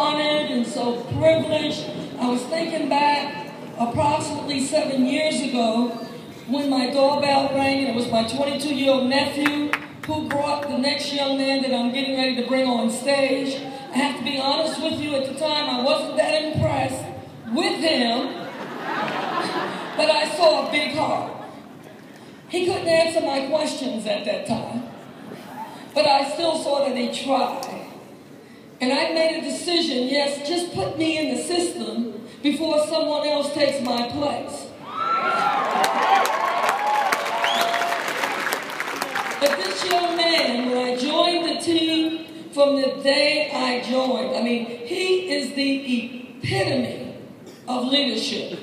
honored and so privileged. I was thinking back approximately 7 years ago when my doorbell rang, and it was my 22-year-old nephew who brought the next young man that I'm getting ready to bring on stage. I have to be honest with you, at the time I wasn't that impressed with him, but I saw a big heart. He couldn't answer my questions at that time, but I still saw that he tried. And I made a decision, yes, just put me in the system before someone else takes my place. But this young man, when I joined the team, from the day I joined, I mean, he is the epitome of leadership.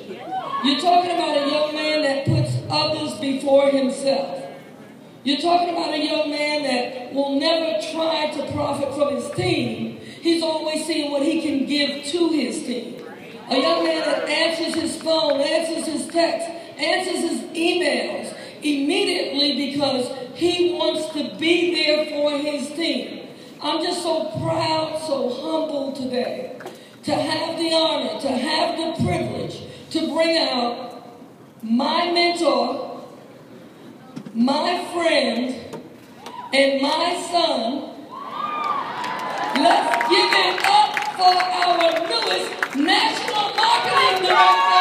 You're talking about a young man that puts others before himself. You're talking about a young man that will never try to profit from his team. He's always seeing what he can give to his team. A young man that answers his phone, answers his text, answers his emails immediately because he wants to be there for his team. I'm just so proud, so humble today to have the honor, to have the privilege to bring out my mentor, my friend, and my son. Let's give it up for our newest national marketing director.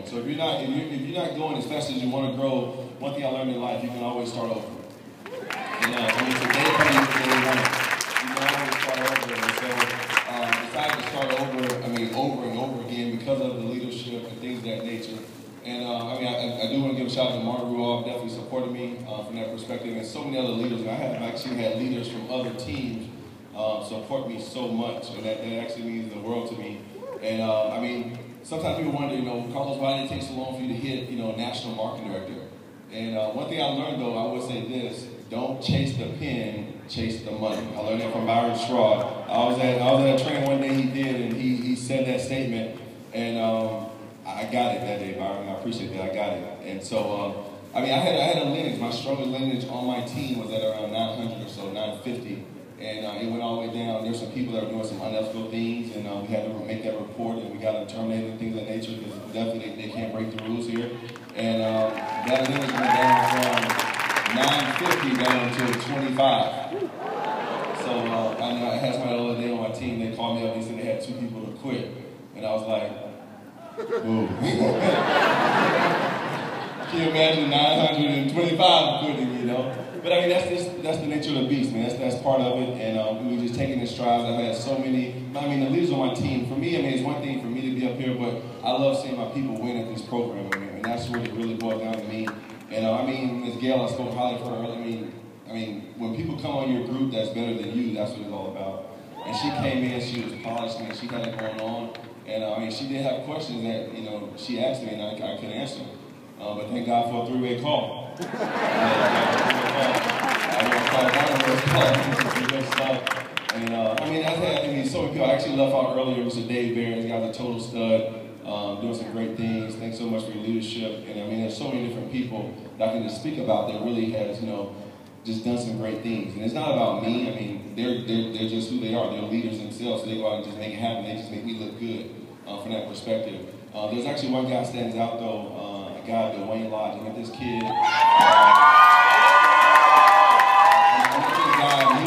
So if you're not going as fast as you want to grow, one thing I learned in life, you can always start over. You know, I mean, today day one. You can always start over. And so decided to start over. I mean, over and over again because of the leadership and things of that nature. And I mean, I do want to give a shout out to Martin Ruoff, definitely supported me from that perspective, and so many other leaders. And I have actually had leaders from other teams support me so much, and that actually means the world to me. And I mean, sometimes people wonder, you know, Carlos, why did it take so long for you to hit, you know, national marketing director? And one thing I learned, though, I would say this: don't chase the pin, chase the money. I learned that from Byron Straw. I was at a training one day he did, and he said that statement, and I got it that day, Byron. I appreciate that. I got it. And so, I mean, I had a lineage. My strongest lineage on my team was at around 900 or so, 950. And it went all the way down. There's some people that were doing some unethical things, and we had to make that report, and we got them terminated and things of that nature, because definitely they can't break the rules here. And that lineage went down from 950 down to 25. So I know I had somebody the other day on my team, they called me up, they said they had 2 people to quit. And I was like, Ooh. Can you imagine 925 footing, you know? But I mean, that's the nature of the beast, man. That's part of it, and we just taking in strides. I've had so many. I mean, the leaders on my team. For me, I mean, it's one thing for me to be up here, but I love seeing my people win at this program, and that's what it really boils down to me. And I mean, Ms. Gail, I spoke highly for her earlier. I mean, when people come on your group that's better than you, that's what it's all about. And she came in, she was polished, and she had it going on. And I mean, she did have questions that she asked me, and I couldn't answer them. But thank God for a three-way call. I mean, so many people. I actually left out earlier. Mr. Dave Barron, this guy's a total stud, doing some great things. Thanks so much for your leadership. And I mean, there's so many different people that I can just speak about that really has, just done some great things. And it's not about me. I mean, they're just who they are. They're leaders themselves. So they go out and just make it happen. They just make me look good from that perspective. There's actually one guy stands out though. Guy, Dwayne Lodge. I met this kid. He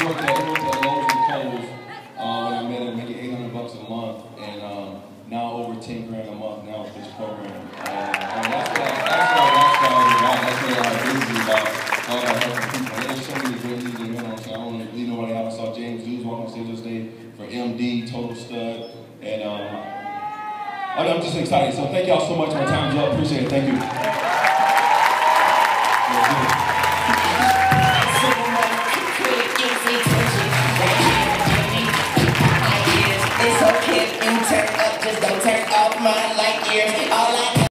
worked at Lowe's and Kohl's when I met him, making $800 a month, and now over 10 grand a month now with this program. And that's what I'm busy about. All about helping people. There's so many great leaders in the so I don't want to leave nobody out. I saw James Zeus walk on stage this day for NMD, total stud, and I'm just excited. So thank y'all so much for your time, Joe. Appreciate it. Thank you.